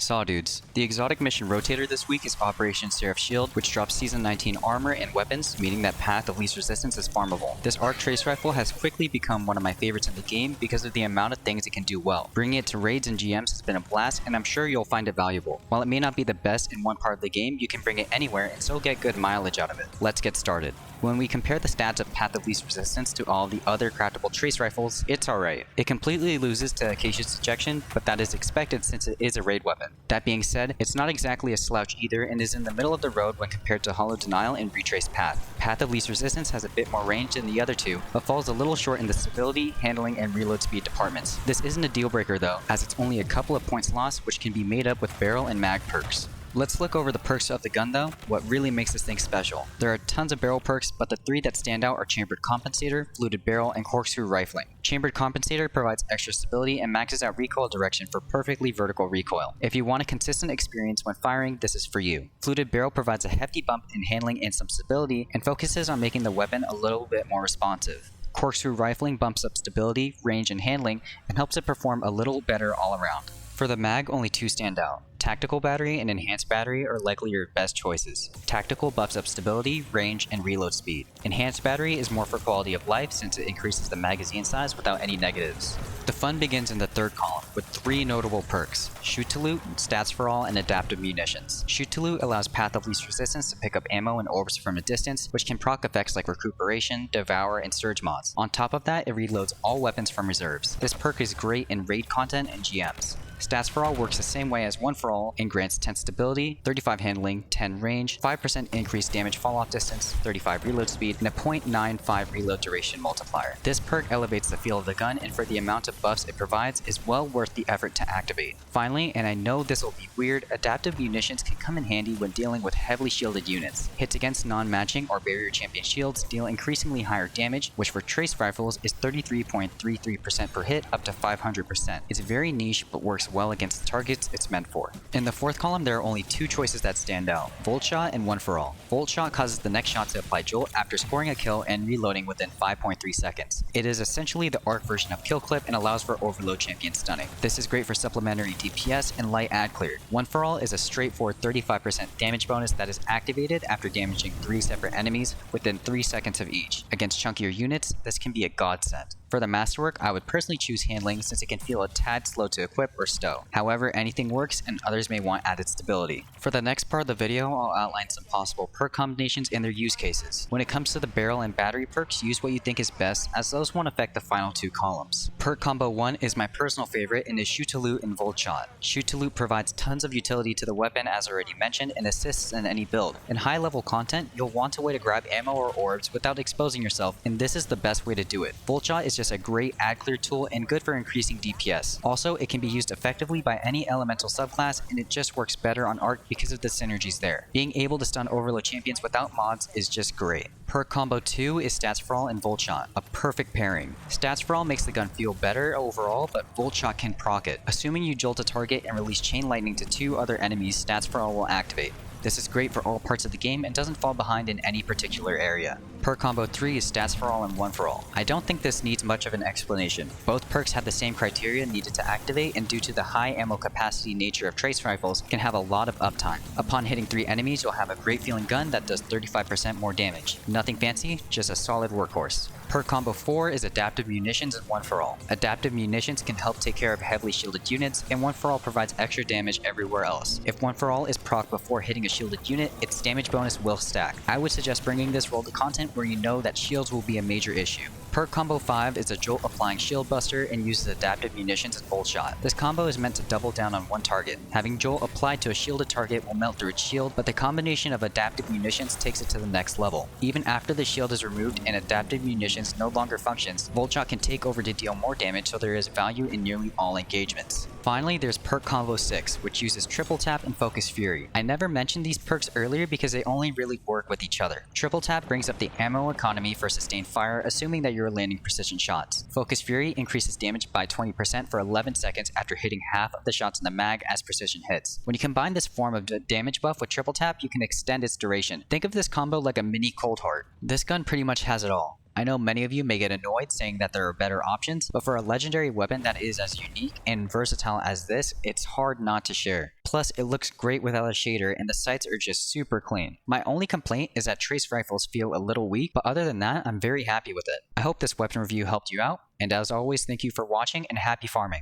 Saw dudes. The exotic mission rotator this week is Operation Seraph Shield, which drops Season 19 armor and weapons, meaning that Path of Least Resistance is farmable. This ARC trace rifle has quickly become one of my favorites in the game because of the amount of things it can do well. Bringing it to raids and GMs has been a blast, and I'm sure you'll find it valuable. While it may not be the best in one part of the game, you can bring it anywhere and still get good mileage out of it. Let's get started. When we compare the stats of Path of Least Resistance to all the other craftable trace rifles, it's alright. It completely loses to Acacia's Ejection, but that is expected since it is a raid weapon. That being said, it's not exactly a slouch either and is in the middle of the road when compared to Hollow Denial and Retrace Path. Path of Least Resistance has a bit more range than the other two, but falls a little short in the stability, handling, and reload speed departments. This isn't a deal breaker though, as it's only a couple of points lost which can be made up with barrel and mag perks. Let's look over the perks of the gun though, what really makes this thing special. There are tons of barrel perks, but the three that stand out are Chambered Compensator, Fluted Barrel, and Corkscrew Rifling. Chambered Compensator provides extra stability and maxes out recoil direction for perfectly vertical recoil. If you want a consistent experience when firing, this is for you. Fluted Barrel provides a hefty bump in handling and some stability, and focuses on making the weapon a little bit more responsive. Corkscrew Rifling bumps up stability, range, and handling, and helps it perform a little better all around. For the mag, only two stand out. Tactical Battery and Enhanced Battery are likely your best choices. Tactical buffs up stability, range, and reload speed. Enhanced Battery is more for quality of life since it increases the magazine size without any negatives. The fun begins in the third column with three notable perks: Shoot to Loot, Stats for All, and Adaptive Munitions. Shoot to Loot allows Path of Least Resistance to pick up ammo and orbs from a distance, which can proc effects like Recuperation, Devour, and Surge mods. On top of that, it reloads all weapons from reserves. This perk is great in raid content and GMs. Stats for All works the same way as One for All and grants 10 stability, 35 handling, 10 range, 5% increased damage fall-off distance, 35 reload speed, and a 0.95 reload duration multiplier. This perk elevates the feel of the gun, and for the amount of buffs it provides is well worth the effort to activate. Finally, and I know this will be weird, Adaptive Munitions can come in handy when dealing with heavily shielded units. Hits against non-matching or barrier champion shields deal increasingly higher damage, which for trace rifles is 33.33% per hit up to 500%. It's very niche but works well against the targets it's meant for. In the fourth column, there are only two choices that stand out: Volt Shot and One for All. Volt Shot causes the next shot to apply Jolt after scoring a kill and reloading within 5.3 seconds. It is essentially the ARC version of Kill Clip and allows for overload champion stunning. This is great for supplementary DPS and light ad clear. One for All is a straightforward 35% damage bonus that is activated after damaging 3 separate enemies within 3 seconds of each. Against chunkier units, this can be a godsend. For the masterwork, I would personally choose handling since it can feel a tad slow to equip or stow. However, anything works and others may want added stability. For the next part of the video, I'll outline some possible perk combinations and their use cases. When it comes to the barrel and battery perks, use what you think is best as those won't affect the final two columns. Perk Combo 1 is my personal favorite and is Shoot to Loot and Volt Shot. Shoot to Loot provides tons of utility to the weapon as already mentioned and assists in any build. In high level content, you'll want a way to grab ammo or orbs without exposing yourself, and this is the best way to do it. Volt Shot is just a great ad clear tool and good for increasing DPS. Also, it can be used effectively by any elemental subclass, and it just works better on ARC because of the synergies there. Being able to stun overload champions without mods is just great. Perk Combo 2 is Stats for All and Volt Shot, a perfect pairing. Stats for All makes the gun feel better overall, but Volt Shot can proc it. Assuming you jolt a target and release Chain Lightning to 2 other enemies, Stats for All will activate. This is great for all parts of the game and doesn't fall behind in any particular area. Perk Combo 3 is Stats for All and One for All. I don't think this needs much of an explanation. Both perks have the same criteria needed to activate, and due to the high ammo capacity nature of trace rifles, can have a lot of uptime. Upon hitting 3 enemies, you'll have a great feeling gun that does 35% more damage. Nothing fancy, just a solid workhorse. Perk Combo 4 is Adaptive Munitions and One for All. Adaptive Munitions can help take care of heavily shielded units, and One for All provides extra damage everywhere else. If One for All is proc before hitting a shielded unit, its damage bonus will stack. I would suggest bringing this role to content where you know that shields will be a major issue. Perk Combo 5 is a jolt applying shield buster and uses Adaptive Munitions and Volt Shot. This combo is meant to double down on one target. Having jolt applied to a shielded target will melt through its shield, but the combination of Adaptive Munitions takes it to the next level. Even after the shield is removed and Adaptive Munitions no longer functions, Volt Shot can take over to deal more damage, so there is value in nearly all engagements. Finally, there's Perk Combo 6, which uses Triple Tap and Focus Fury. I never mentioned these perks earlier because they only really work with each other. Triple Tap brings up the ammo economy for sustained fire, assuming that you're landing precision shots. Focus Fury increases damage by 20% for 11 seconds after hitting half of the shots in the mag as precision hits. When you combine this form of damage buff with Triple Tap, you can extend its duration. Think of this combo like a mini COLDHEART. This gun pretty much has it all. I know many of you may get annoyed saying that there are better options, but for a legendary weapon that is as unique and versatile as this, it's hard not to share. Plus, it looks great without a shader and the sights are just super clean. My only complaint is that trace rifles feel a little weak, but other than that, I'm very happy with it. I hope this weapon review helped you out, and as always, thank you for watching and happy farming.